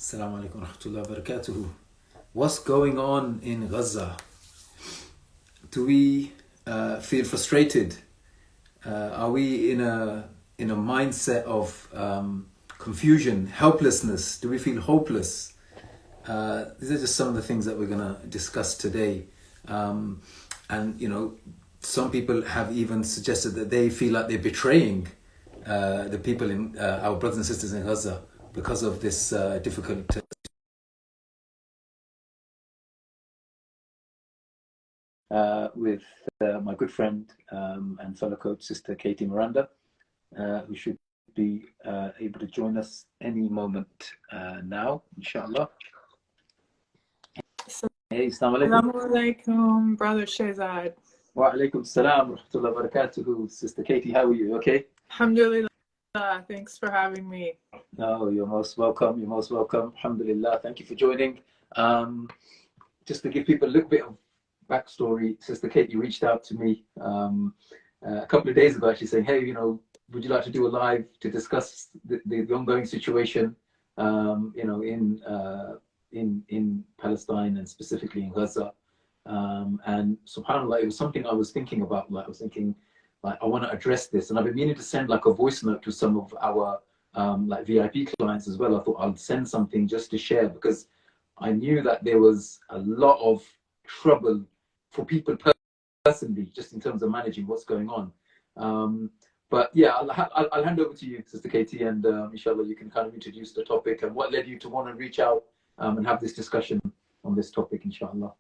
Assalamu alaikum wa rahmatullahi wa barakatuhu. What's going on in Gaza? Do we feel frustrated? Are we in a mindset of confusion, helplessness? Do we feel hopeless? These are just some of the things that we're going to discuss today. And, you know, some people have even suggested that they feel like they're betraying the people in our brothers and sisters in Gaza because of this difficult with my good friend and fellow coach, Sister Katie Miranda, who should be able to join us any moment now, inshallah. Hey, assalamu alaikum. Assalamu alaikum, Brother Shehzad. Wa alaikum salam wa rahmatullahi wa barakatuhu. Sister Katie, how are you? Okay? Alhamdulillah. Thanks for having me. No, you're most welcome. You're most welcome. Alhamdulillah. Thank you for joining. Just to give people a little bit of backstory, Sister Katie reached out to me a couple of days ago, actually saying, "Hey, you know, would you like to do a live to discuss the ongoing situation, you know, in Palestine and specifically in Gaza?" And subhanallah, it was something I was thinking about. Like I was thinking, like, I want to address this, and I've been meaning to send like a voice note to some of our like VIP clients as well. I thought I'll send something just to share because I knew that there was a lot of trouble for people personally, just in terms of managing what's going on. But yeah, I'll hand over to you, Sister Katie, and inshallah you can kind of introduce the topic and what led you to want to reach out and have this discussion on this topic, inshallah.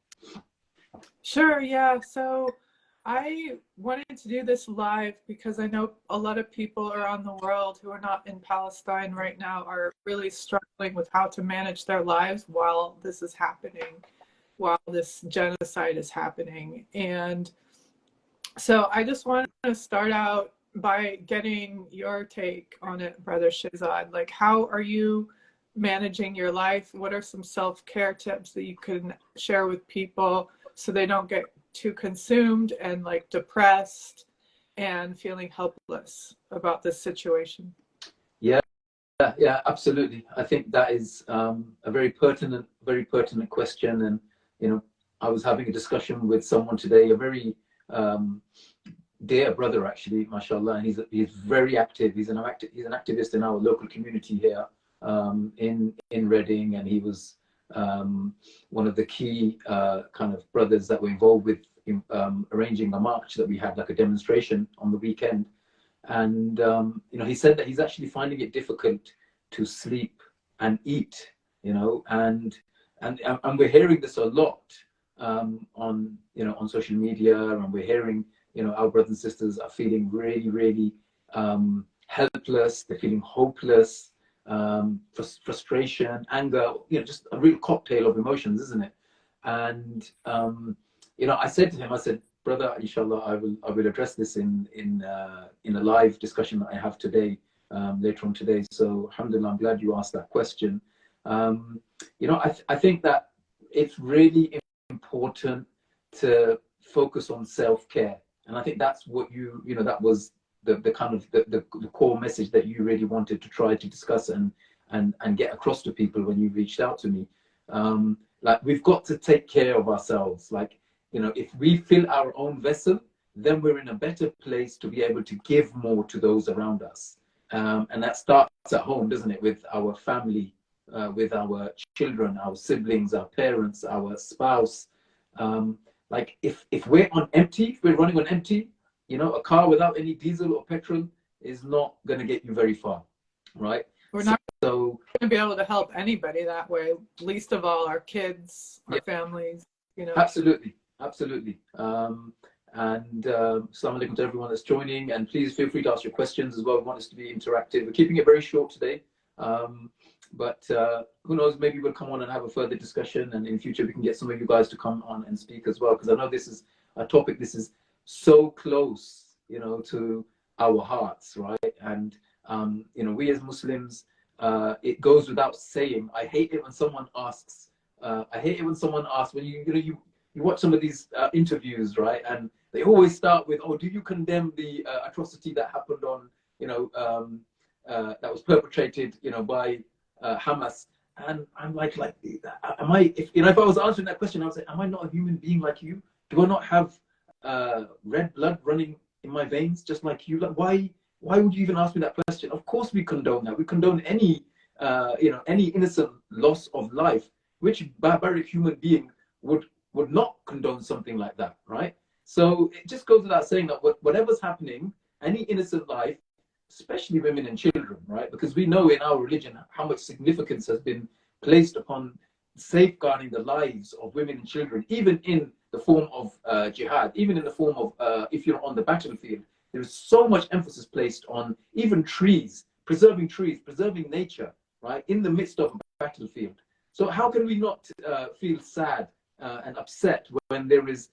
Sure, yeah. So I wanted to do this live because I know a lot of people around the world who are not in Palestine right now are really struggling with how to manage their lives while this is happening, while this genocide is happening. And so I just wanted to start out by getting your take on it, Brother Shehzad. Like, how are you managing your life? What are some self-care tips that you can share with people so they don't get too consumed and like depressed and feeling helpless about this situation? Yeah, absolutely. I think that is a very pertinent question. And you know, I was having a discussion with someone today, a very dear brother actually, mashallah, and he's very active. He's an activist in our local community here in Reading, and he was one of the key kind of brothers that were involved with arranging a march that we had, like a demonstration on the weekend. And you know, he said that he's actually finding it difficult to sleep and eat, you know, and we're hearing this a lot on, you know, on social media, and we're hearing, you know, our brothers and sisters are feeling really helpless. They're feeling hopeless, frustration, anger, you know, just a real cocktail of emotions, isn't it? And you know, I said to him, I said, brother, inshallah, I will address this in a live discussion that I have today, later on today. So alhamdulillah, I'm glad you asked that question. You know, I think that it's really important to focus on self-care, and I think that's what you know, that was the kind of the core message that you really wanted to try to discuss and get across to people when you reached out to me. Like, we've got to take care of ourselves. Like, you know, if we fill our own vessel, then we're in a better place to be able to give more to those around us. And that starts at home, doesn't it? With our family, with our children, our siblings, our parents, our spouse. Like, if we're on empty, if we're running on empty, you know, a car without any diesel or petrol is not going to get you very far, right? We're not going to be able to help anybody that way, least of all our kids, our families, you know. Absolutely. And assalamu alaikum to everyone that's joining, and please feel free to ask your questions as well. We want this to be interactive. We're keeping it very short today, but who knows, maybe we'll come on and have a further discussion, and in future we can get some of you guys to come on and speak as well, because I know this is a topic, this is so close, you know, to our hearts, right? And you know, we as Muslims, it goes without saying, I hate it when someone asks when you watch some of these interviews, right? And they always start with, "Oh, do you condemn the atrocity that happened on, you know, that was perpetrated, you know, by Hamas?" And I'm like, am I, if, you know, if I was answering that question, I would say, am I not a human being like you? Do I not have red blood running in my veins just like you? Like, why would you even ask me that question? Of course we condone that. We condone any, any innocent loss of life. Which barbaric human being would not condone something like that, right? So it just goes without saying that whatever's happening, any innocent life, especially women and children, right? Because we know in our religion how much significance has been placed upon safeguarding the lives of women and children, even in the form of jihad, even in the form of if you're on the battlefield. There is so much emphasis placed on even trees, preserving nature, right, in the midst of a battlefield. So how can we not feel sad and upset when there is,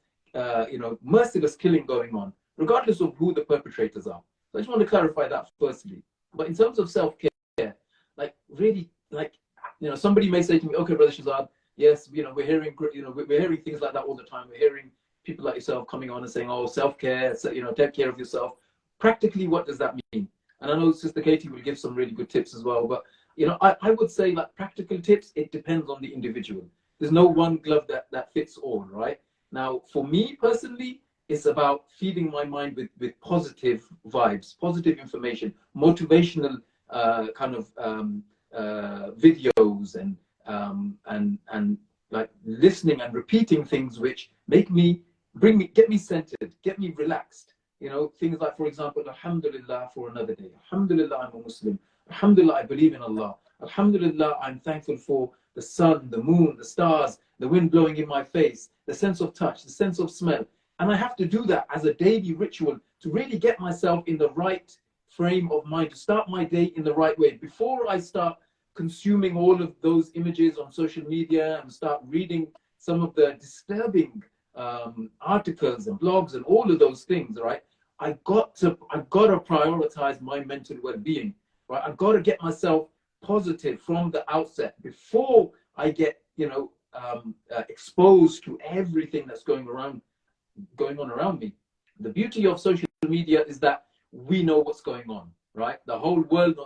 merciless killing going on, regardless of who the perpetrators are? So I just want to clarify that firstly. But in terms of self-care, like really, like, somebody may say to me, okay, Brother Shazad, yes, we're hearing, we're hearing things like that all the time. We're hearing people like yourself coming on and saying, oh, self-care, so, take care of yourself. Practically, what does that mean? And I know Sister Katie will give some really good tips as well. But, I would say, like, practical tips, it depends on the individual. There's no one glove that fits all, right? Now, for me personally, it's about feeding my mind with positive vibes, positive information, motivational kind of videos, and like listening and repeating things which get me centered, get me relaxed. Things like, for example, Alhamdulillah for another day. Alhamdulillah, I'm a Muslim. Alhamdulillah, I believe in Allah. Alhamdulillah, I'm thankful for the sun, the moon, the stars, the wind blowing in my face, the sense of touch, the sense of smell. And I have to do that as a daily ritual to really get myself in the right frame of mind, to start my day in the right way. Before I start consuming all of those images on social media and start reading some of the disturbing articles and blogs and all of those things, right? I've got to prioritize my mental well-being, right? I've got to get myself positive from the outset before I get, exposed to everything that's going on around me. The beauty of social media is that we know what's going on, right? The whole world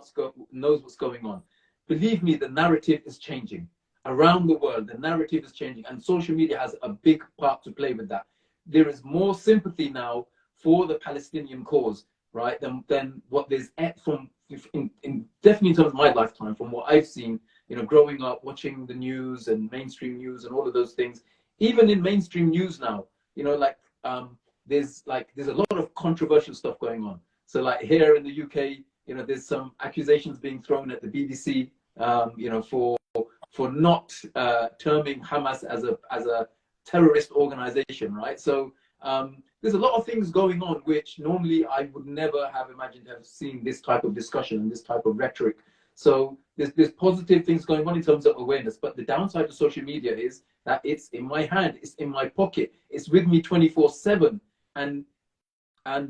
knows what's going on. Believe me, the narrative is changing around the world. The narrative is changing, and social media has a big part to play with that. There is more sympathy now for the Palestinian cause, right, than what there's definitely in terms of my lifetime, from what I've seen, growing up, watching the news and mainstream news and all of those things. Even in mainstream news now, there's a lot of controversial stuff going on. So like here in the UK, there's some accusations being thrown at the BBC, for not terming Hamas as a terrorist organization, right? So there's a lot of things going on which normally I would never have imagined to have seen this type of discussion and this type of rhetoric. So there's positive things going on in terms of awareness, but the downside of social media is that it's in my hand, it's in my pocket, it's with me 24/7, and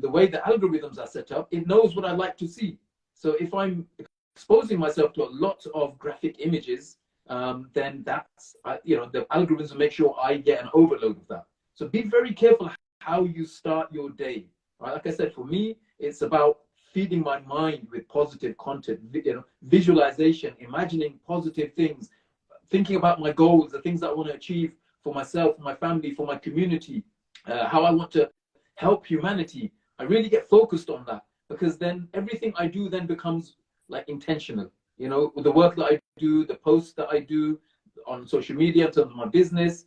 the way the algorithms are set up, it knows what I like to see. So if I'm exposing myself to a lot of graphic images, then that's the algorithms will make sure I get an overload of that. So be very careful how you start your day. Right? Like I said, for me, it's about feeding my mind with positive content, visualization, imagining positive things, thinking about my goals, the things that I want to achieve for myself, for my family, for my community, how I want to help humanity. I really get focused on that, because then everything I do then becomes like intentional. The work that I do, the posts that I do on social media in terms of my business,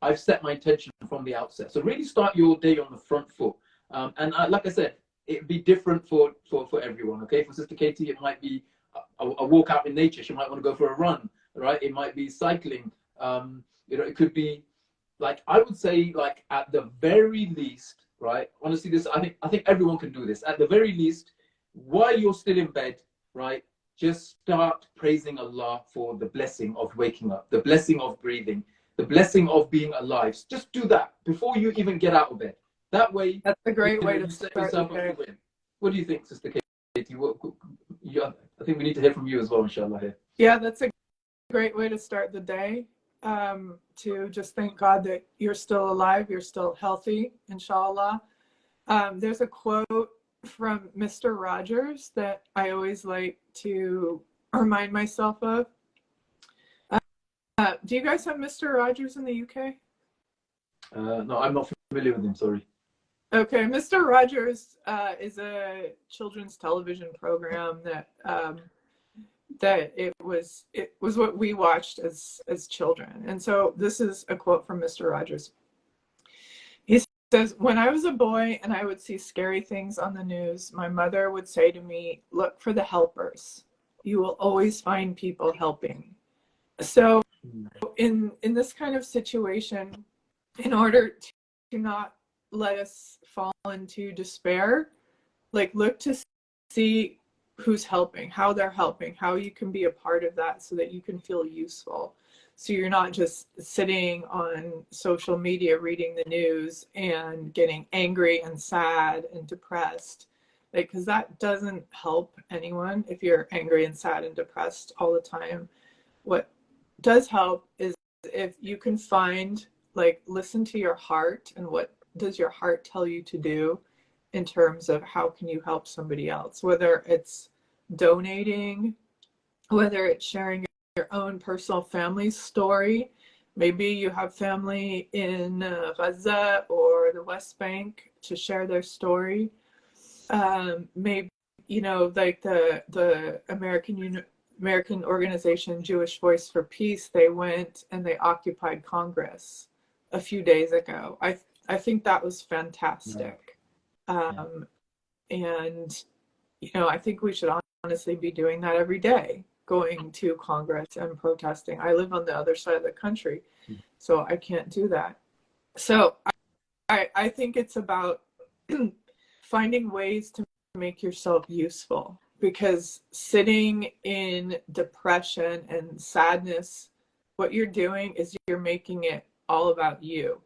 I've set my intention from the outset. So really start your day on the front foot. Like I said, it'd be different for everyone. Okay, for Sister Katie, it might be a walk out in nature. She might want to go for a run, right? It might be cycling. It could be, like, I would say, like, at the very least, right? Honestly, I think everyone can do this. At the very least, while you're still in bed, right? Just start praising Allah for the blessing of waking up, the blessing of breathing, the blessing of being alive. Just do that before you even get out of bed. That way, that's a great way to start yourself up to win. What do you think, Sister Katie? I think we need to hear from you as well, inshallah. Here. Yeah, that's a great way to start the day. To just thank God that you're still alive, you're still healthy, inshallah. There's a quote from Mr. Rogers that I always like to remind myself of. Do you guys have Mr. Rogers in the UK? No, I'm not familiar with him. Sorry. Okay, Mr. Rogers is a children's television program that it was what we watched as children. And so this is a quote from Mr. Rogers. He says, "When I was a boy and I would see scary things on the news, my mother would say to me, 'Look for the helpers. You will always find people helping.'" So in this kind of situation, in order to not let us fall into despair, like look to see who's helping, how they're helping, how you can be a part of that so that you can feel useful. So you're not just sitting on social media reading the news and getting angry and sad and depressed, like, because that doesn't help anyone if you're angry and sad and depressed all the time. What does help is if you can find, like, listen to your heart and what does your heart tell you to do in terms of how can you help somebody else, whether it's donating, whether it's sharing your own personal family story. Maybe you have family in Gaza or the West Bank to share their story. Maybe, you know, like the American organization Jewish Voice for Peace, they went and they occupied Congress a few days ago. I think that was fantastic. And, you know, I think we should honestly be doing that every day, going to Congress and protesting. I live on the other side of the country, so I can't do that. So I think it's about finding ways to make yourself useful, because sitting in depression and sadness, what you're doing is you're making it all about you.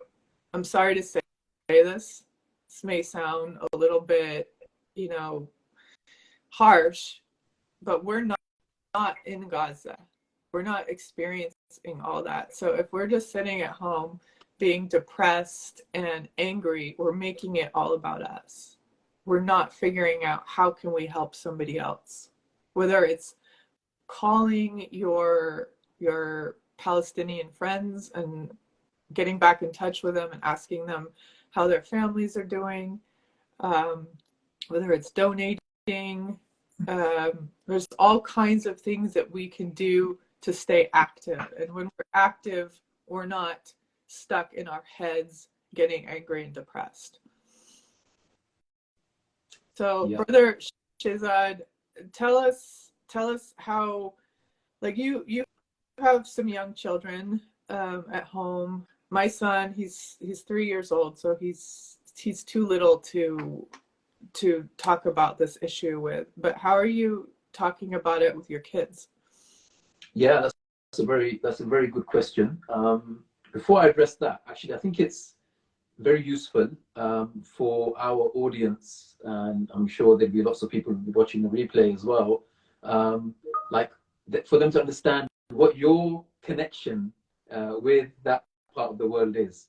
I'm sorry to say this. This may sound a little bit, you know, harsh, but we're not in Gaza. We're not experiencing all that. So if we're just sitting at home being depressed and angry, we're making it all about us. We're not figuring out how can we help somebody else, whether it's calling your Palestinian friends and getting back in touch with them and asking them how their families are doing, whether it's donating. There's all kinds of things that we can do to stay active. And when we're active, we're not stuck in our heads getting angry and depressed. So, Brother Shazad, tell us how, like, you have some young children at home. My son, he's 3 years old, so he's too little to talk about this issue with. But how are you talking about it with your kids? Yeah, that's a very good question. Before I address that, actually, I think it's very useful for our audience, and I'm sure there'll be lots of people watching the replay as well, for them to understand what your connection with that part of the world is,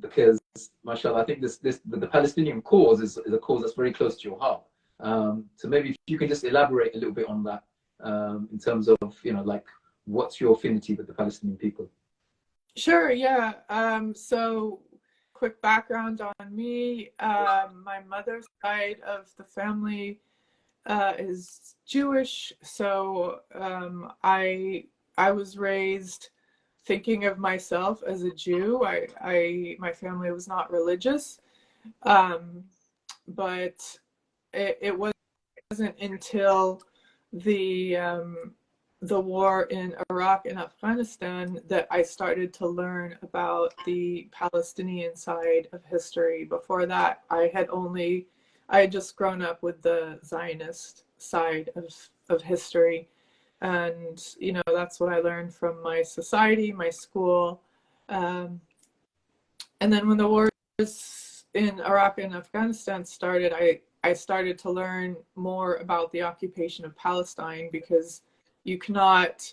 because, mashallah, I think the Palestinian cause is a cause that's very close to your heart. So maybe if you can just elaborate a little bit on that, in terms of, you know, like, what's your affinity with the Palestinian people? Sure, yeah. So quick background on me. My mother's side of the family is Jewish, so I was raised thinking of myself as a Jew. My family was not religious, but it wasn't until the war in Iraq and Afghanistan that I started to learn about the Palestinian side of history. Before that, I had just grown up with the Zionist side of history. And, you know, that's what I learned from my society, my school. And then when the wars in Iraq and Afghanistan started, I started to learn more about the occupation of Palestine, because you cannot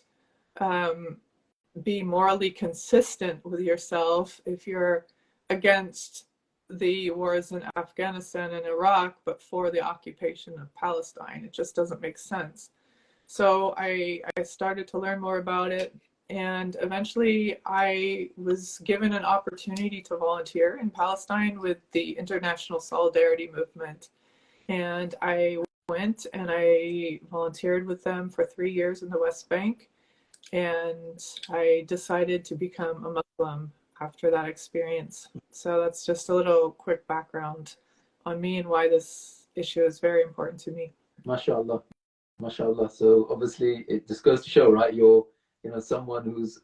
be morally consistent with yourself if you're against the wars in Afghanistan and Iraq, but for the occupation of Palestine. It just doesn't make sense. So I started to learn more about it. And eventually I was given an opportunity to volunteer in Palestine with the International Solidarity Movement. And I went and I volunteered with them for 3 years in the West Bank. And I decided to become a Muslim after that experience. So that's just a little quick background on me and why this issue is very important to me. MashaAllah. MashaAllah. So obviously it just goes to show, right? You're, someone who's,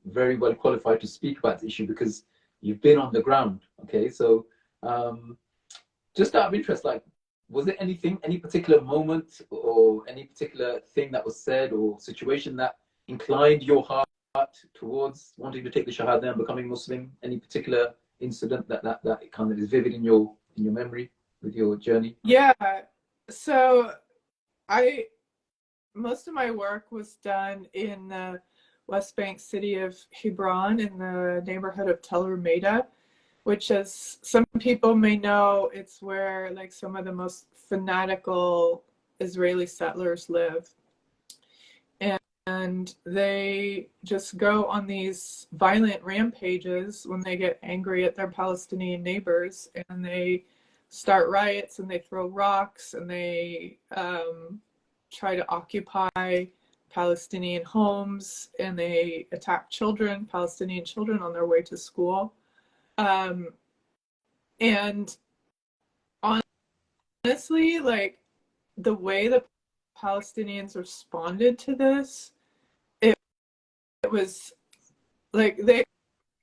very well qualified to speak about the issue because you've been on the ground. Okay. So just out of interest, like, was there any particular moment or any particular thing that was said or situation that inclined your heart towards wanting to take the Shahada and becoming Muslim? Any particular incident that kind of is vivid in your memory with your journey? Yeah. So most of my work was done in the West Bank city of Hebron in the neighborhood of Tel Rumeida, which, as some people may know, it's where like some of the most fanatical Israeli settlers live. And they just go on these violent rampages when they get angry at their Palestinian neighbors, and they start riots and they throw rocks and they try to occupy Palestinian homes, and they attack Palestinian children on their way to school. And honestly, like, the way the Palestinians responded to this, it was like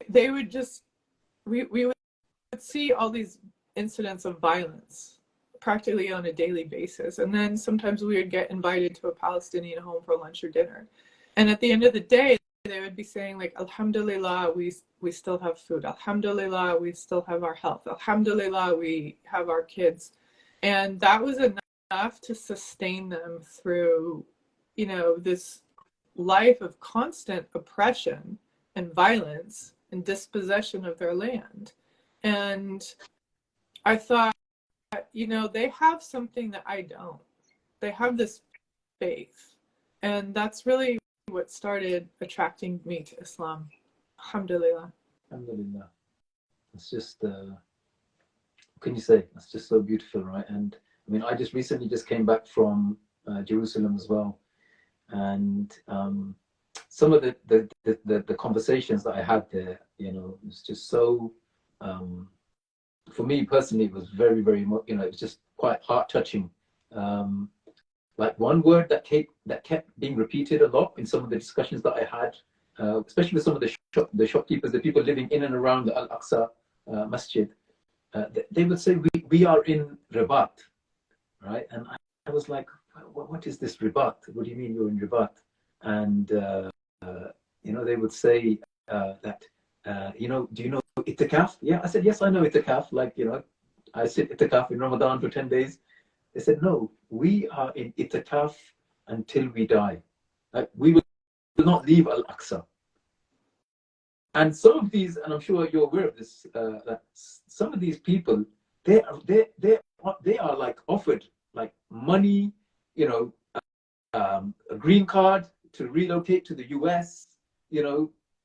they would just, we would see all these incidents of violence practically on a daily basis, and then sometimes we would get invited to a Palestinian home for lunch or dinner, and at the end of the day they would be saying like, Alhamdulillah, we still have food, Alhamdulillah, we still have our health, Alhamdulillah, we have our kids. And that was enough to sustain them through, this life of constant oppression and violence and dispossession of their land. And I thought, they have something that I don't. They have this faith. And that's really what started attracting me to Islam. Alhamdulillah. Alhamdulillah. It's just, what can you say? That's just so beautiful, right? And I mean, I just recently came back from Jerusalem as well. And some of the conversations that I had there, it's just so, for me personally, it was very, very, it was just quite heart touching. Like one word that kept being repeated a lot in some of the discussions that I had, especially with some of the shopkeepers, the people living in and around the Al-Aqsa Masjid, they would say, we are in Rabat, right? And I was like, what is this Rabat? What do you mean you're in Rabat? And, they would say that, do you know itikaf? Yeah, I said, yes, I know itikaf. Like, I sit itikaf in Ramadan for 10 days. They said, no, we are in itikaf until we die. Like, we will not leave Al-Aqsa. And some of these, and I'm sure you're aware of this, that some of these people, they are like offered like money, a green card to relocate to the US,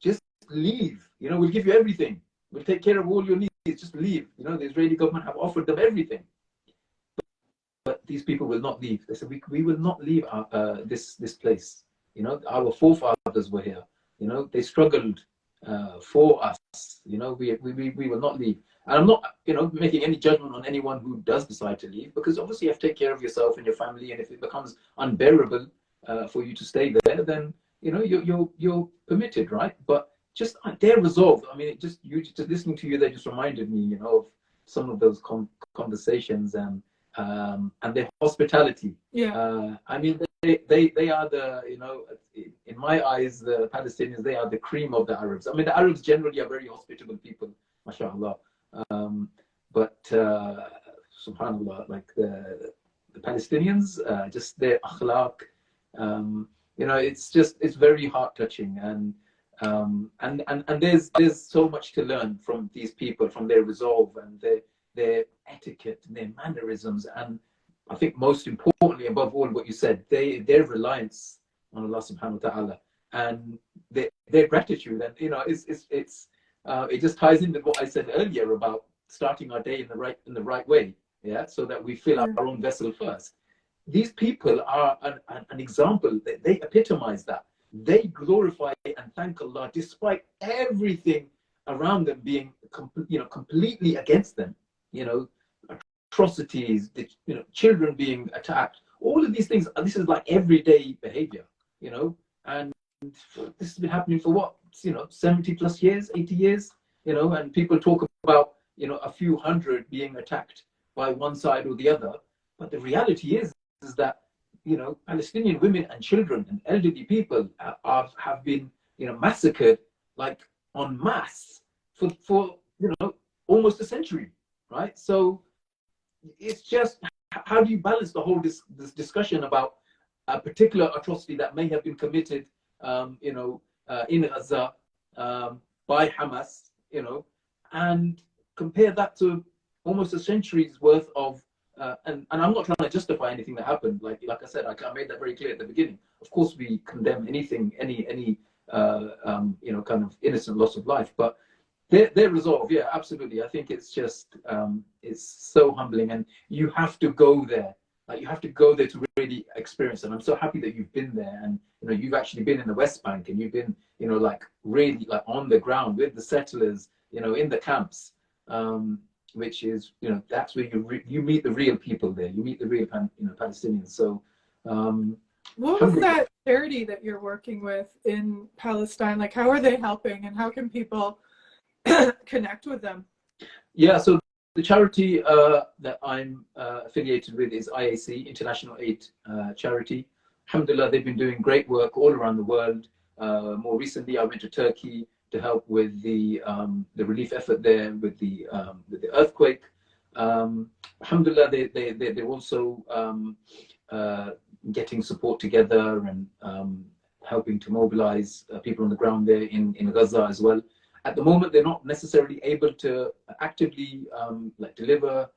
just leave. We'll give you everything. We'll take care of all your needs. Just leave. The Israeli government have offered them everything. But these people will not leave. They said, we will not leave this place. Our forefathers were here. They struggled for us. We will not leave. And I'm not, making any judgment on anyone who does decide to leave, because obviously you have to take care of yourself and your family. And if it becomes unbearable for you to stay there, then you're permitted, right? But just their resolve. I mean, just listening to you, they just reminded me, of some of those conversations and their hospitality. Yeah. I mean, they are the, in my eyes, the Palestinians, they are the cream of the Arabs. I mean, the Arabs generally are very hospitable people, mashallah. But subhanallah, like the Palestinians, just their akhlaq, it's very heart touching, and there's so much to learn from these people, from their resolve and their etiquette and their mannerisms, and I think most importantly, above all, what you said, their reliance on Allah subhanahu wa ta'ala. and their gratitude. And it just ties in with what I said earlier about starting our day in the right way, yeah, so that we fill our own vessel first. These people are an example. They epitomize that. They glorify and thank Allah despite everything around them being completely against them. Atrocities, children being attacked, all of these things. This is like everyday behavior, and this has been happening for what, 70 plus years, 80 years, and people talk about, a few hundred being attacked by one side or the other. But the reality is that, Palestinian women and children and elderly people have been, massacred like en masse for almost a century, right? So it's just, how do you balance the whole this discussion about a particular atrocity that may have been committed, in Gaza, by Hamas, and compare that to almost a century's worth of, and I'm not trying to justify anything that happened. Like I said, I made that very clear at the beginning. Of course, we condemn anything, any kind of innocent loss of life, but their resolve, yeah, absolutely. I think it's just, it's so humbling, and you have to go there. Like, you have to go there to really experience it. And I'm so happy that you've been there, and you've actually been in the West Bank, and you've been, like really like on the ground with the settlers, in the camps, which is, that's where you meet the real people there. You meet the real Palestinians. So what was that charity that you're working with in Palestine? Like, how are they helping, and how can people connect with them? Yeah, so the charity that I'm affiliated with is IAC, International Aid Charity. Alhamdulillah, they've been doing great work all around the world. More recently, I went to Turkey to help with the relief effort there with the earthquake. Alhamdulillah, they're also getting support together and helping to mobilize people on the ground there in Gaza as well. At the moment, they're not necessarily able to actively deliver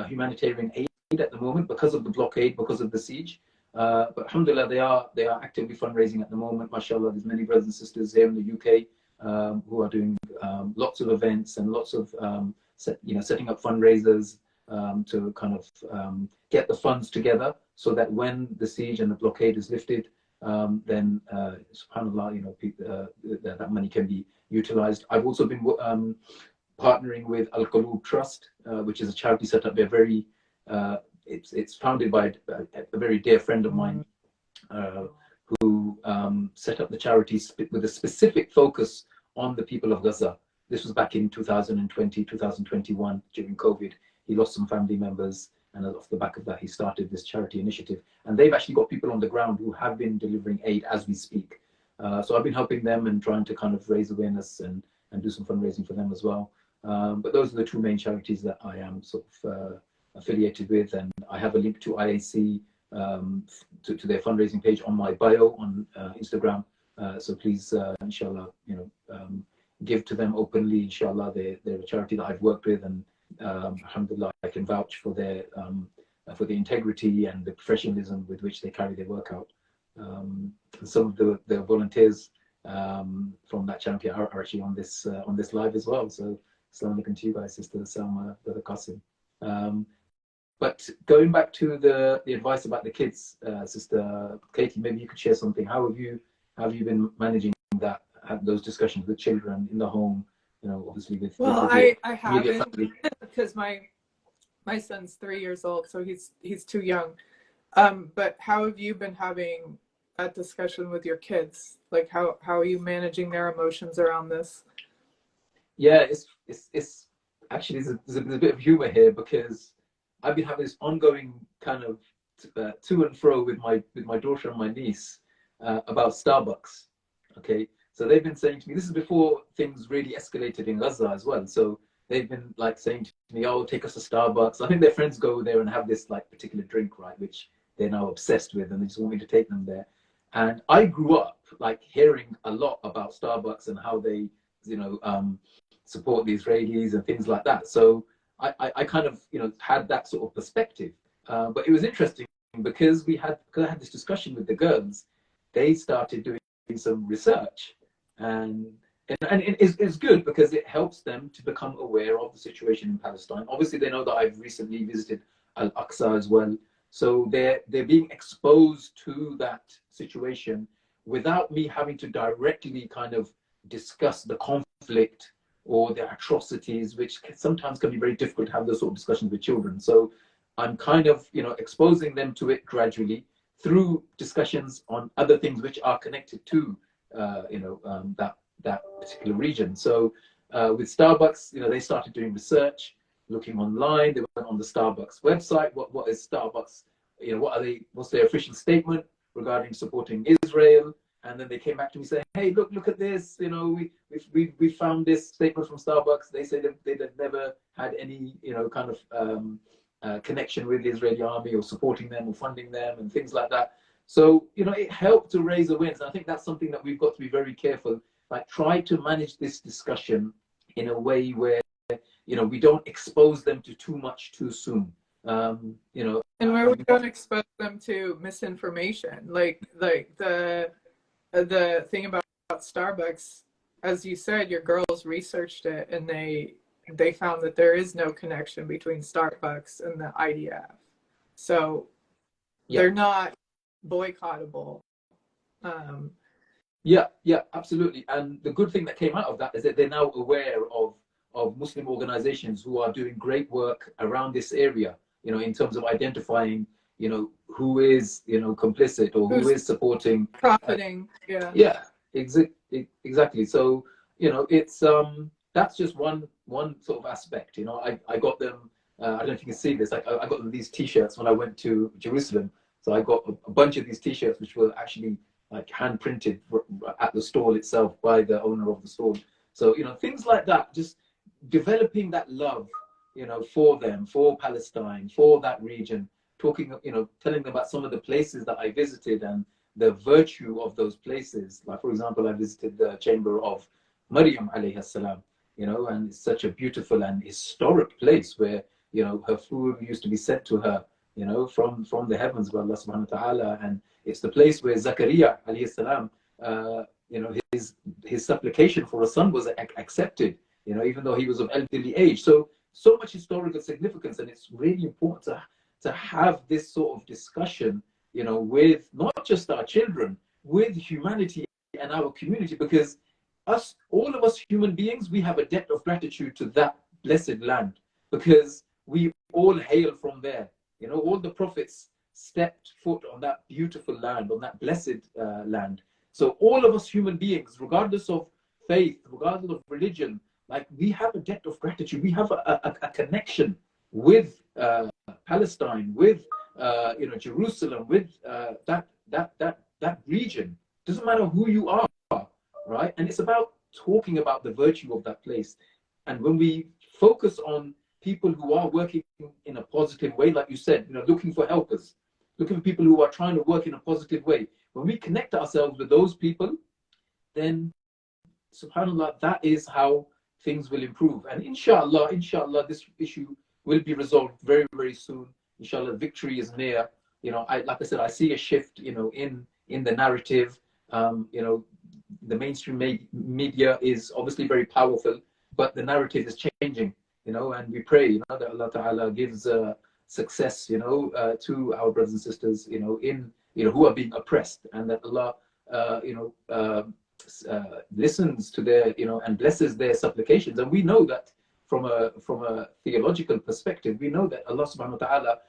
humanitarian aid at the moment because of the blockade, because of the siege. But alhamdulillah, they are actively fundraising at the moment. MashaAllah, there's many brothers and sisters here in the UK who are doing lots of events and lots of setting up fundraisers to kind of get the funds together, so that when the siege and the blockade is lifted, then subhanallah, that money can be utilized. I've also been partnering with Al Qulub Trust, which is a charity set up by it's founded by a very dear friend of mine, who set up the charity with a specific focus on the people of Gaza. This was back in 2020, 2021, during COVID. He lost some family members, and off the back of that, he started this charity initiative. And they've actually got people on the ground who have been delivering aid as we speak. So I've been helping them and trying to kind of raise awareness and do some fundraising for them as well. But those are the two main charities that I am sort of affiliated with, and I have a link to IAC, to their fundraising page on my bio on Instagram. So please, inshallah, give to them openly. Inshallah, they're a charity that I've worked with, and alhamdulillah, I can vouch for their for the integrity and the professionalism with which they carry their work out. Some of the volunteers from that charity are actually on this live as well. So assalamu alaikum to you guys, Sister Salma, Brother Qasim. But going back to the advice about the kids, Sister Katie, maybe you could share something. How have you been managing those discussions with children in the home? Obviously with I haven't, because my son's 3 years old, so he's too young. But how have you been having that discussion with your kids? Like, how are you managing their emotions around this? Yeah, it's actually, there's a bit of humor here, because I've been having this ongoing kind of to and fro with my daughter and my niece about Starbucks. Okay, so they've been saying to me, this is before things really escalated in Gaza as well. So they've been like saying to me, "Oh, take us to Starbucks." I think their friends go there and have this like particular drink, right, which they're now obsessed with, and they just want me to take them there. And I grew up like hearing a lot about Starbucks and how they, support the Israelis and things like that. So I kind of, had that sort of perspective. But it was interesting because I had this discussion with the girls. They started doing some research, and it's good because it helps them to become aware of the situation in Palestine. Obviously, they know that I've recently visited Al-Aqsa as well, so they're being exposed to that situation without me having to directly kind of discuss the conflict or the atrocities, which sometimes can be very difficult to have those sort of discussions with children. So I'm kind of, exposing them to it gradually through discussions on other things which are connected to, that particular region. So with Starbucks, they started doing research, looking online. They went on the Starbucks website. What is Starbucks? What's their official statement regarding supporting Israel? And then they came back to me saying, "Hey, look at this. We found this statement from Starbucks. They say that they've never had any, kind of connection with the Israeli army or supporting them or funding them and things like that." So, it helped to raise awareness. And I think that's something that we've got to be very careful. Like, try to manage this discussion in a way where, we don't expose them to too much too soon. And where we don't expose them to misinformation, like the thing about Starbucks, as you said, your girls researched it and they found that there is no connection between Starbucks and the IDF. So they're not boycottable. Yeah, absolutely. And the good thing that came out of that is that they're now aware of Muslim organizations who are doing great work around this area, in terms of identifying, who is, complicit or who is supporting, profiting. Exactly. So, it's that's just one sort of aspect. I got them. I don't know if you can see this. I got them these T-shirts when I went to Jerusalem. So I got a bunch of these T-shirts, which were actually like hand printed at the stall itself by the owner of the stall. So things like that, just developing that love, for them, for Palestine, for that region. Talking, telling them about some of the places that I visited and the virtue of those places. Like, for example, I visited the chamber of Maryam alayhi salam, and it's such a beautiful and historic place where, her food used to be sent to her, from the heavens by Allah subhanahu wa ta'ala. And it's the place where Zakaria alayhi salam, his supplication for a son was accepted, even though he was of elderly age. So much historical significance, and it's really important to have this sort of discussion, with not just our children, with humanity and our community, because all of us human beings, we have a debt of gratitude to that blessed land, because we all hail from there. All the prophets stepped foot on that beautiful land, on that blessed land. So all of us human beings, regardless of faith, regardless of religion, like, we have a debt of gratitude. We have a connection with Palestine, with Jerusalem, with that region. Doesn't matter who you are, right? And it's about talking about the virtue of that place. And when we focus on people who are working in a positive way, like you said, looking for helpers, looking for people who are trying to work in a positive way, when we connect ourselves with those people, then subhanAllah, that is how things will improve. And inshallah, this issue will be resolved very, very soon. Inshallah, victory is near. Like I said, I see a shift, in the narrative. The mainstream media is obviously very powerful, but the narrative is changing, and we pray, that Allah Ta'ala gives success, to our brothers and sisters, who are being oppressed, and that Allah, listens to their, and blesses their supplications. And we know that from a theological perspective, we know that Allah subhanahu wa ta'ala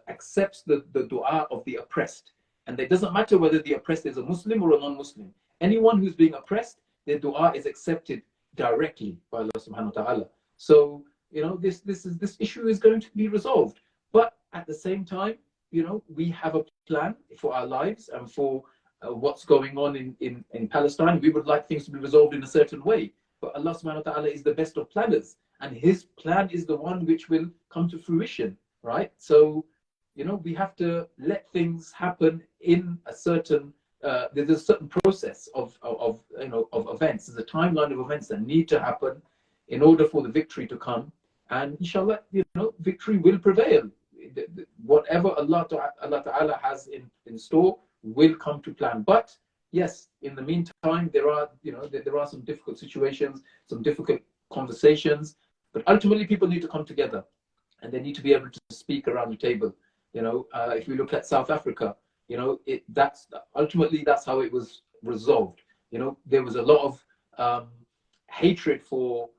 accepts the dua of the oppressed. And it doesn't matter whether the oppressed is a Muslim or a non-Muslim. Anyone who's being oppressed, their dua is accepted directly by Allah subhanahu wa ta'ala. So, this issue is going to be resolved. But at the same time, we have a plan for our lives and for what's going on in Palestine. We would like things to be resolved in a certain way, but Allah subhanahu wa ta'ala is the best of planners, and his plan is the one which will come to fruition, right? So, we have to let things happen in a certain, there's a certain process of events. There's a timeline of events that need to happen in order for the victory to come. And inshallah, victory will prevail. Whatever Allah Ta'ala has in store will come to plan. But yes, in the meantime, there are, there are some difficult situations, some difficult conversations, but ultimately people need to come together and they need to be able to speak around the table. If we look at South Africa, that's ultimately that's how it was resolved. There was a lot of hatred for,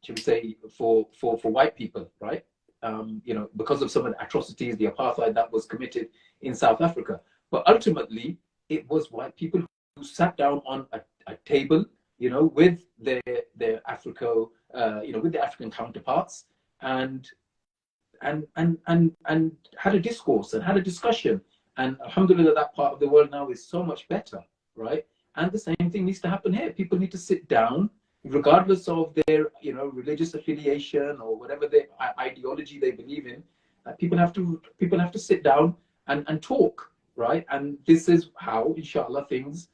should we say, for white people, right? Because of some of the atrocities, the apartheid that was committed in South Africa. But ultimately, it was white people who sat down on a table, with their Africo, with their African counterparts, and had a discourse and had a discussion. And alhamdulillah, that part of the world now is so much better, right? And the same thing needs to happen here. People need to sit down, regardless of their, religious affiliation or whatever their ideology they believe in. People have to sit down and talk, right? And this is how, inshallah, things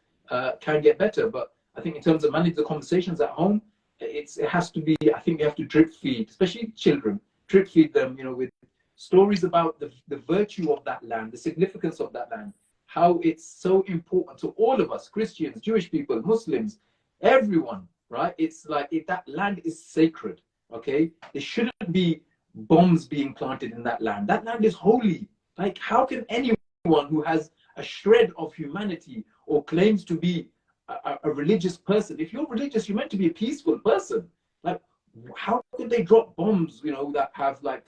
can get better. But I think in terms of managing the conversations at home, it has to be, I think you have to drip feed, especially children, drip feed them, with stories about the virtue of that land, the significance of that land, how it's so important to all of us, Christians, Jewish people, Muslims, everyone, right? It's like that land is sacred, okay? There shouldn't be bombs being planted in that land. That land is holy. Like, how can anyone who has a shred of humanity or claims to be a religious person, if you're religious, you're meant to be a peaceful person. Like, how could they drop bombs, that have like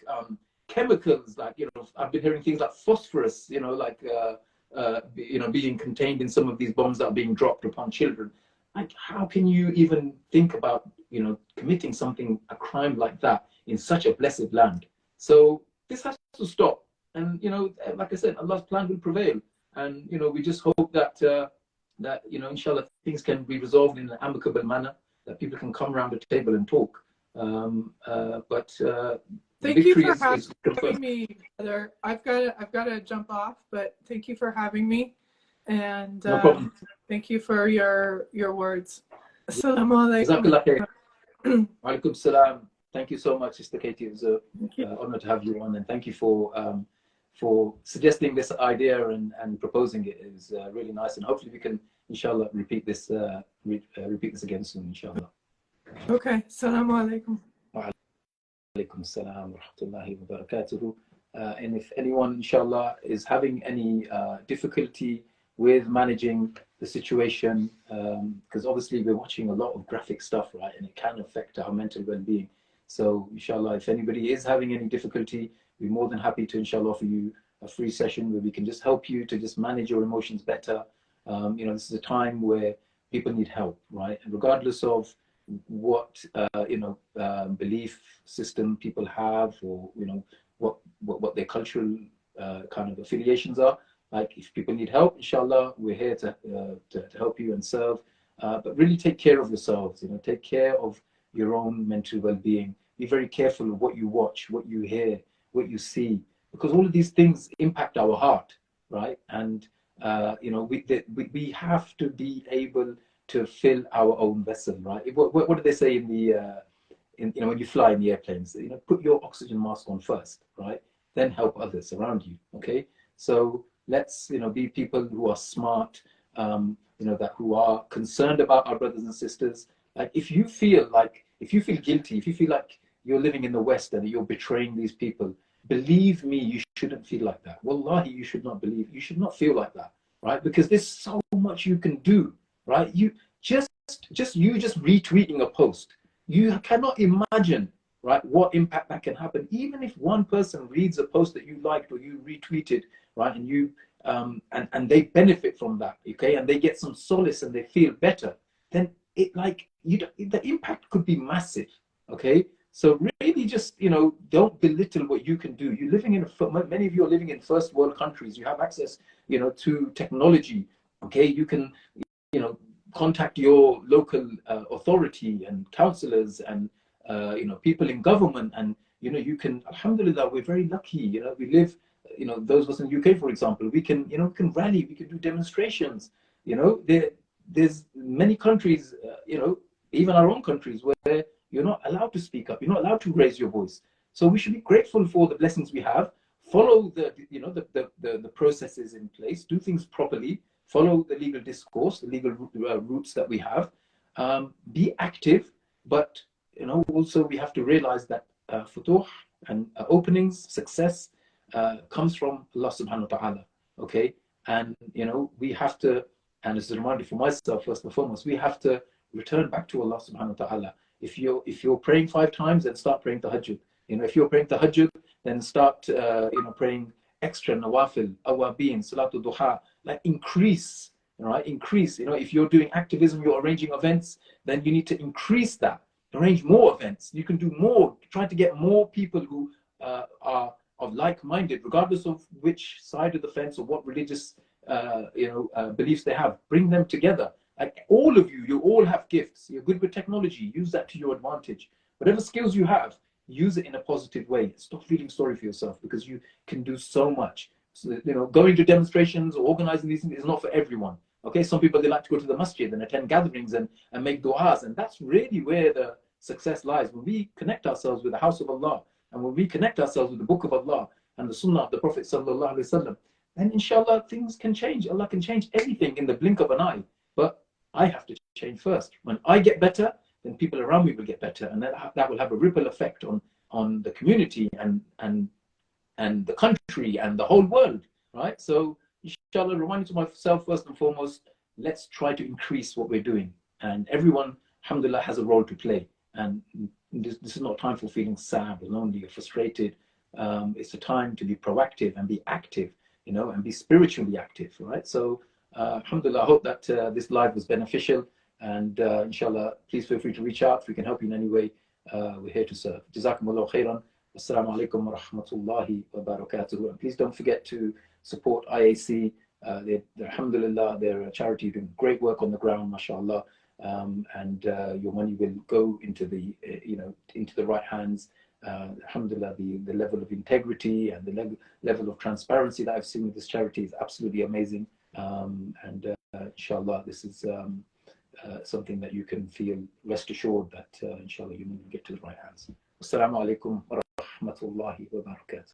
chemicals, like, I've been hearing things like phosphorus, being contained in some of these bombs that are being dropped upon children. Like, how can you even think about, committing something, a crime like that in such a blessed land? So this has to stop. And, like I said, Allah's plan will prevail. And, we just hope that, inshallah, things can be resolved in an amicable manner, that people can come around the table and talk. Thank you for having me, brother. I've got to jump off, but thank you for having me, and no problem. Thank you for your words. Assalamu alaikum. Walaikum salam. Thank you so much, Sister Katie. It was an honor to have you on, and thank you for suggesting this idea and proposing it. It was really nice, and hopefully we can, inshallah, repeat this again soon, inshallah. Okay. Assalamu alaikum. Alaikum salam wa rahmatullahi wa barakatuhu. And if anyone, inshallah, is having any difficulty with managing the situation, because obviously we're watching a lot of graphic stuff, right? And it can affect our mental well-being. So, inshallah, if anybody is having any difficulty, we're more than happy to, inshallah, offer you a free session where we can just help you to just manage your emotions better. This is a time where people need help, right? And regardless of what belief system people have, or what their cultural kind of affiliations are, like, if people need help, inshallah, we're here to help you and serve. But really take care of yourselves. Take care of your own mental well-being. Be very careful of what you watch, what you hear, what you see, because all of these things impact our heart, right? And we have to be able to fill our own vessel, right? What do they say in the when you fly in the airplanes? Put your oxygen mask on first, right? Then help others around you. Okay, so let's be people who are smart, who are concerned about our brothers and sisters. Like, if you feel guilty, if you feel like you're living in the West and you're betraying these people, believe me, you shouldn't feel like that. Wallahi, you should not feel like that, right? Because there's so much you can do, right? You just retweeting a post, you cannot imagine, right, what impact that can happen. Even if one person reads a post that you liked or you retweeted, right, and you and they benefit from that, okay, and they get some solace and they feel better, then the impact could be massive, okay? So really, just don't belittle what you can do. Many of you are living in first world countries. You have access, to technology. Okay, you can, contact your local authority and councillors and people in government, and you can. Alhamdulillah, we're very lucky. We live. Those of us in the UK, for example, we can rally, we can do demonstrations. There's many countries, even our own countries, where you're not allowed to speak up. You're not allowed to raise your voice. So we should be grateful for the blessings we have. Follow the processes in place. Do things properly. follow the legal discourse, the legal routes that we have, be active, but also we have to realize that futuh and openings, success comes from Allah subhanahu wa ta'ala. Okay, and we have to, and as a reminder for myself first and foremost, we have to return back to Allah subhanahu wa ta'ala. If you're praying 5 times, then start praying tahajjud. If you're praying tahajjud, then start praying extra nawafil, awabin, salatul duha, like increase, right? Increase. If you're doing activism, you're arranging events, then you need to increase that. Arrange more events. You can do more. Try to get more people who are of like-minded, regardless of which side of the fence or what religious beliefs they have. Bring them together. Like all of you all have gifts. You're good with technology. Use that to your advantage. Whatever skills you have, use it in a positive way. Stop feeling sorry for yourself, because you can do so much. So, going to demonstrations or organizing these things is not for everyone. Okay, some people, they like to go to the masjid and attend gatherings and make du'as, and that's really where the success lies. When we connect ourselves with the house of Allah, and when we connect ourselves with the book of Allah and the sunnah of the Prophet sallallahu alaihi wasallam, then inshallah things can change. Allah can change everything in the blink of an eye. But I have to change first. When I get better, then people around me will get better, and that will have a ripple effect on the community and the country and the whole world, right? So inshallah, reminding to myself first and foremost, let's try to increase what we're doing, and everyone, alhamdulillah, has a role to play. And this is not time for feeling sad or lonely or frustrated. It's a time to be proactive and be active, and be spiritually active, right? So alhamdulillah, I hope that this live was beneficial, and inshallah, please feel free to reach out if we can help you in any way. We're here to serve. Jazakumullahu khairan. Assalamu alaikum wa rahmatullahi wa barakatuhu. And please don't forget to support IAC. They're alhamdulillah, they're a charity doing great work on the ground, mashallah. And your money will go into the into the right hands. Alhamdulillah, the level of integrity and the level of transparency that I've seen with this charity is absolutely amazing. And inshallah, this is something that you can feel rest assured that inshallah you will get to the right hands. Assalamu alaikum wa rahmatullahi wa barakatuh.